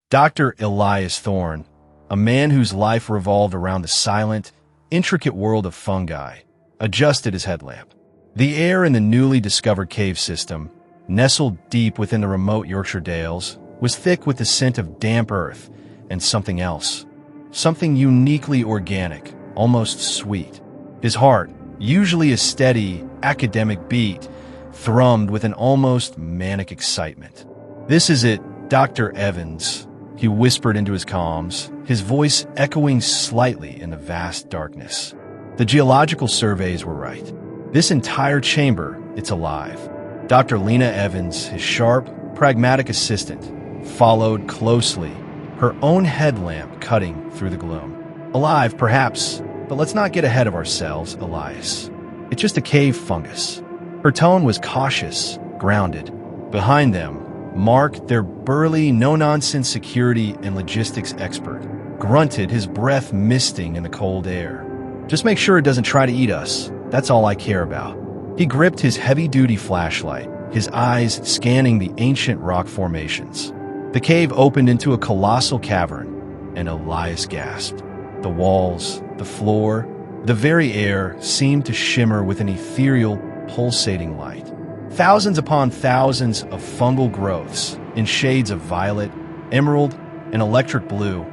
Dr. Elias Thorne, a man whose life revolved around the silent, intricate world of fungi, adjusted his headlamp. The air in the newly discovered cave system, nestled deep within the remote Yorkshire Dales, was thick with the scent of damp earth and something else. Something uniquely organic, almost sweet. His heart, usually a steady, academic beat, thrummed with an almost manic excitement. "This is it, Dr. Evans," he whispered into his comms, his voice echoing slightly in the vast darkness. The geological surveys were right. This entire chamber, it's alive. Dr. Lena Evans, his sharp, pragmatic assistant, followed closely, her own headlamp cutting through the gloom. "Alive, perhaps, but let's not get ahead of ourselves, Elias. It's just a cave fungus." Her tone was cautious, grounded. Behind them, Mark, their burly, no-nonsense security and logistics expert, grunted, his breath misting in the cold air. "Just make sure it doesn't try to eat us. That's all I care about." He gripped his heavy-duty flashlight, his eyes scanning the ancient rock formations. The cave opened into a colossal cavern, and Elias gasped. The walls, the floor, the very air seemed to shimmer with an ethereal, pulsating light. Thousands upon thousands of fungal growths in shades of violet, emerald, and electric blue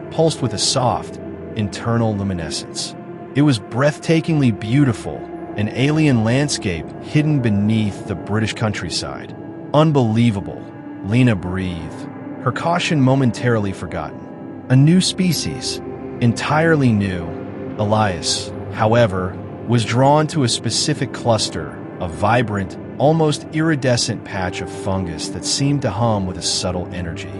pulsed with a soft, internal luminescence. It was breathtakingly beautiful, an alien landscape hidden beneath the British countryside. Unbelievable, Lena breathed, her caution momentarily forgotten. A new species, entirely new. Elias, however, was drawn to a specific cluster, a vibrant, almost iridescent patch of fungus that seemed to hum with a subtle energy.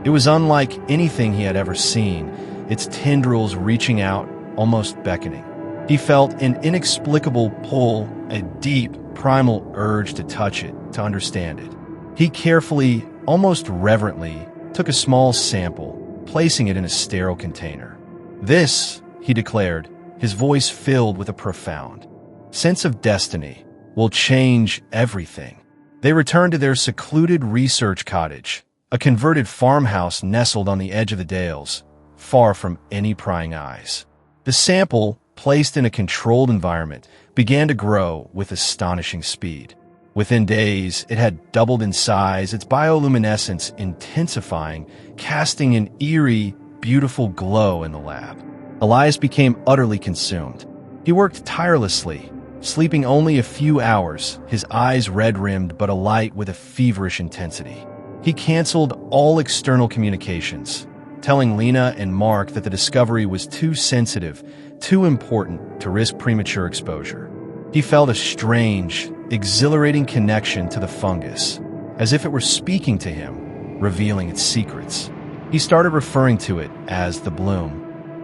It was unlike anything he had ever seen, its tendrils reaching out, almost beckoning. He felt an inexplicable pull, a deep, primal urge to touch it, to understand it. He carefully, almost reverently, took a small sample, placing it in a sterile container. "This," he declared, his voice filled with a profound sense of destiny, "will change everything." They returned to their secluded research cottage, a converted farmhouse nestled on the edge of the Dales, far from any prying eyes. The sample, placed in a controlled environment, began to grow with astonishing speed. Within days, it had doubled in size, its bioluminescence intensifying, casting an eerie, beautiful glow in the lab. Elias became utterly consumed. He worked tirelessly, sleeping only a few hours, his eyes red-rimmed but alight with a feverish intensity. He canceled all external communications, telling Lena and Mark that the discovery was too sensitive, too important to risk premature exposure. He felt a strange, exhilarating connection to the fungus, as if it were speaking to him, revealing its secrets. He started referring to it as the bloom.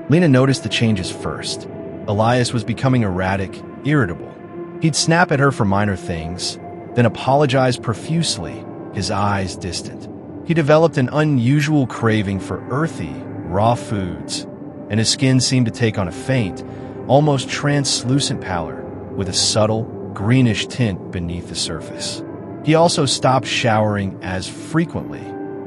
Lena noticed the changes first. Elias was becoming erratic, irritable. He'd snap at her for minor things, then apologize profusely, his eyes distant. He developed an unusual craving for earthy, raw foods, and his skin seemed to take on a faint, almost translucent pallor with a subtle, greenish tint beneath the surface. He also stopped showering as frequently,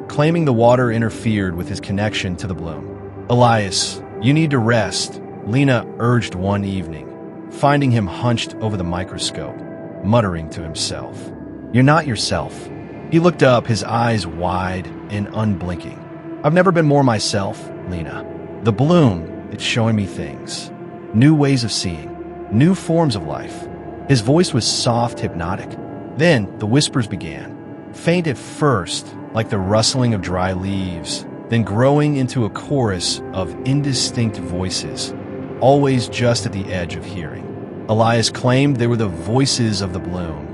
claiming the water interfered with his connection to the bloom. "Elias, you need to rest," Lena urged one evening, finding him hunched over the microscope, muttering to himself. "You're not yourself." He looked up, his eyes wide and unblinking. "I've never been more myself, Lena. The bloom, it's showing me things. New ways of seeing, new forms of life." His voice was soft, hypnotic. Then the whispers began, faint at first, like the rustling of dry leaves, then growing into a chorus of indistinct voices, always just at the edge of hearing. Elias claimed they were the voices of the bloom,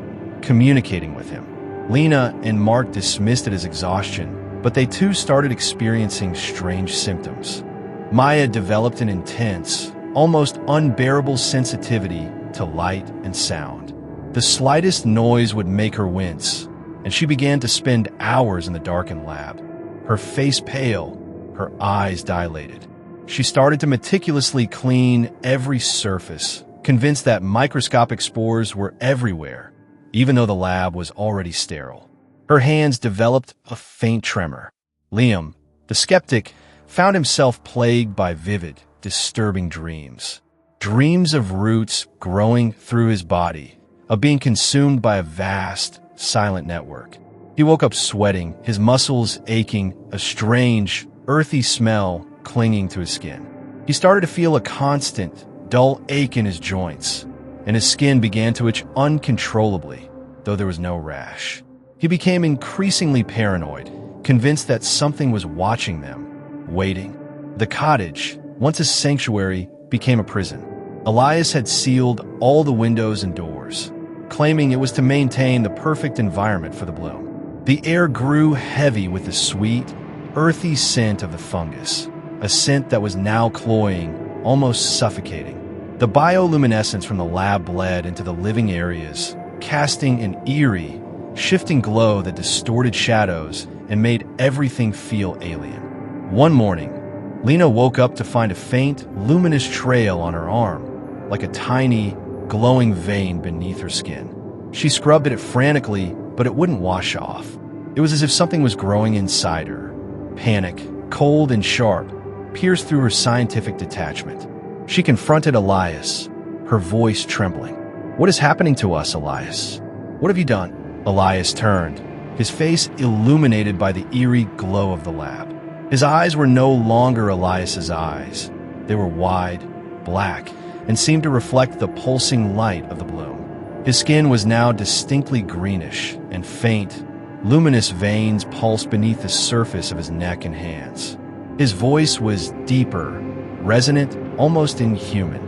communicating with him. Lena and Mark dismissed it as exhaustion, but they too started experiencing strange symptoms. Maya developed an intense, almost unbearable sensitivity to light and sound. The slightest noise would make her wince, and she began to spend hours in the darkened lab, her face pale, her eyes dilated. She started to meticulously clean every surface, convinced that microscopic spores were everywhere, even though the lab was already sterile. Her hands developed a faint tremor. Liam, The skeptic found himself plagued by vivid, disturbing dreams. Dreams of roots growing through his body, of being consumed by a vast, silent network. He woke up sweating, his muscles aching, a strange, earthy smell clinging to his skin. He started to feel a constant, dull ache in his joints, and his skin began to itch uncontrollably, though there was no rash. He became increasingly paranoid, convinced that something was watching them, waiting. The cottage, once a sanctuary, became a prison. Elias had sealed all the windows and doors, claiming it was to maintain the perfect environment for the bloom. The air grew heavy with the sweet, earthy scent of the fungus, a scent that was now cloying, almost suffocating. The bioluminescence from the lab bled into the living areas, casting an eerie, shifting glow that distorted shadows and made everything feel alien. One morning, Lena woke up to find a faint, luminous trail on her arm, like a tiny, glowing vein beneath her skin. She scrubbed at it frantically, but it wouldn't wash off. It was as if something was growing inside her. Panic, cold and sharp, pierced through her scientific detachment. She confronted Elias, her voice trembling. "What is happening to us, Elias? What have you done?" Elias turned, his face illuminated by the eerie glow of the lab. His eyes were no longer Elias's eyes. They were wide, black, and seemed to reflect the pulsing light of the bloom. His skin was now distinctly greenish, and faint, luminous veins pulsed beneath the surface of his neck and hands. His voice was deeper, resonant, almost inhuman.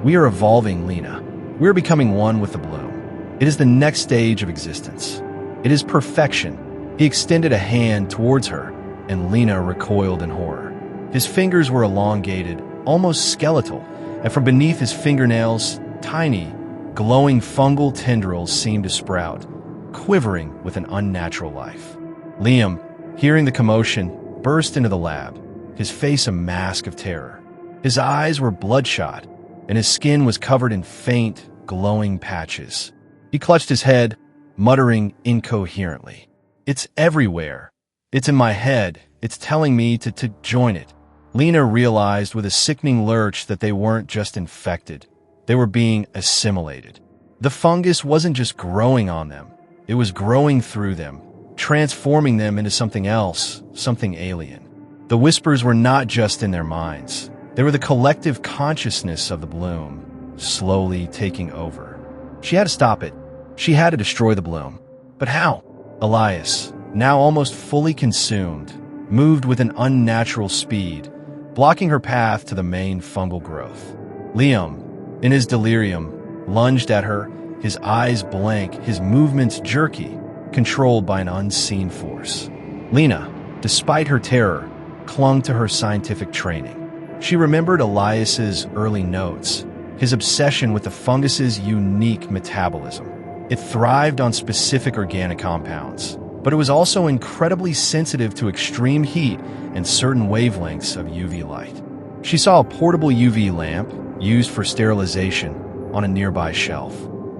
"We are evolving, Lena. We are becoming one with the bloom. It is the next stage of existence. It is perfection." He extended a hand towards her, and Lena recoiled in horror. His fingers were elongated, almost skeletal, and from beneath his fingernails, tiny, glowing fungal tendrils seemed to sprout, quivering with an unnatural life. Liam, hearing the commotion, burst into the lab, his face a mask of terror. His eyes were bloodshot, and his skin was covered in faint, glowing patches. He clutched his head, muttering incoherently. "It's everywhere. It's in my head. It's telling me to join it." Lena realized with a sickening lurch that they weren't just infected. They were being assimilated. The fungus wasn't just growing on them. It was growing through them, transforming them into something else, something alien. The whispers were not just in their minds. They were the collective consciousness of the bloom, slowly taking over. She had to stop it. She had to destroy the bloom. But how? Elias, now almost fully consumed, moved with an unnatural speed, blocking her path to the main fungal growth. Liam, in his delirium, lunged at her, his eyes blank, his movements jerky, controlled by an unseen force. Lena, despite her terror, clung to her scientific training. She remembered Elias's early notes, his obsession with the fungus's unique metabolism. It thrived on specific organic compounds, but it was also incredibly sensitive to extreme heat and certain wavelengths of UV light. She saw a portable UV lamp, used for sterilization, on a nearby shelf.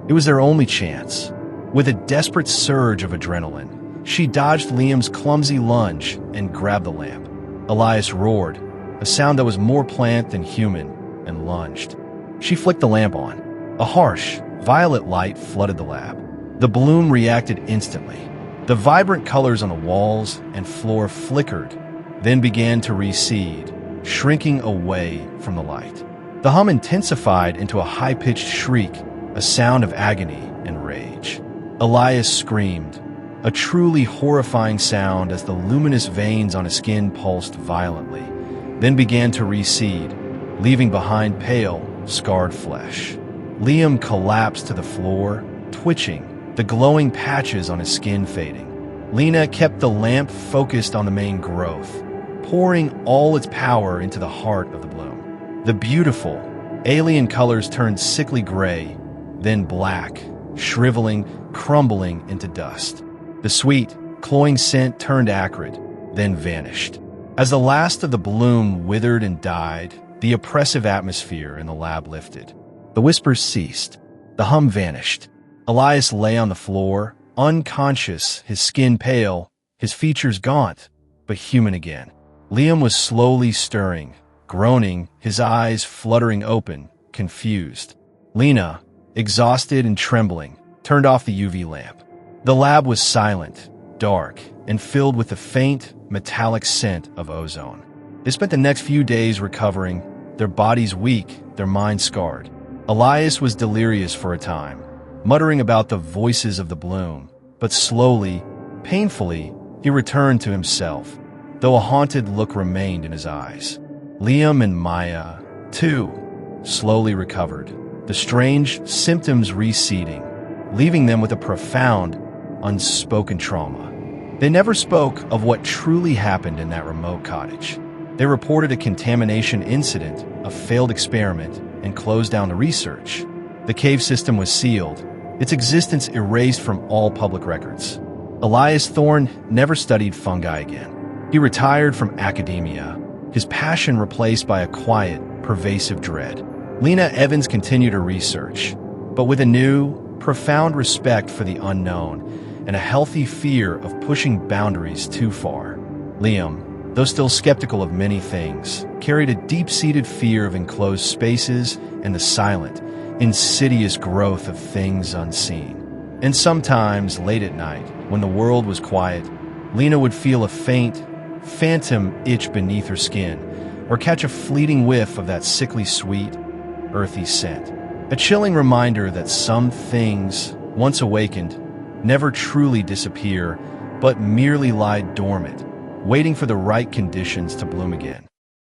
It was their only chance. With a desperate surge of adrenaline, she dodged Liam's clumsy lunge and grabbed the lamp. Elias roared, a sound that was more plant than human, and lunged. She flicked the lamp on. A harsh, violet light flooded the lab. The bloom reacted instantly. The vibrant colors on the walls and floor flickered, then began to recede, shrinking away from the light. The hum intensified into a high-pitched shriek, a sound of agony and rage. Elias screamed, a truly horrifying sound as the luminous veins on his skin pulsed violently, then began to recede, leaving behind pale, scarred flesh. Liam collapsed to the floor, twitching, the glowing patches on his skin fading. Lena kept the lamp focused on the main growth, pouring all its power into the heart of the bloom. The beautiful, alien colors turned sickly gray, then black, shriveling, crumbling into dust. The sweet, cloying scent turned acrid, then vanished. As the last of the bloom withered and died, the oppressive atmosphere in the lab lifted. The whispers ceased. The hum vanished. Elias lay on the floor, unconscious, his skin pale, his features gaunt, but human again. Liam was slowly stirring, groaning, his eyes fluttering open, confused. Lena, exhausted and trembling, turned off the UV lamp. The lab was silent, dark, and filled with the faint, metallic scent of ozone. They spent the next few days recovering, their bodies weak, their minds scarred. Elias was delirious for a time, muttering about the voices of the bloom, but slowly, painfully, he returned to himself, though a haunted look remained in his eyes. Liam and Maya, too, slowly recovered, the strange symptoms receding, leaving them with a profound, unspoken trauma. They never spoke of what truly happened in that remote cottage. They reported a contamination incident, a failed experiment, and closed down the research. The cave system was sealed, its existence erased from all public records. Elias Thorne never studied fungi again. He retired from academia, his passion replaced by a quiet, pervasive dread. Lena Evans continued her research, but with a new, profound respect for the unknown and a healthy fear of pushing boundaries too far. Liam, though still skeptical of many things, carried a deep-seated fear of enclosed spaces and the silent, insidious growth of things unseen. And sometimes, late at night, when the world was quiet, Lena would feel a faint, phantom itch beneath her skin, or catch a fleeting whiff of that sickly sweet, earthy scent. A chilling reminder that some things, once awakened, never truly disappear, but merely lie dormant, waiting for the right conditions to bloom again.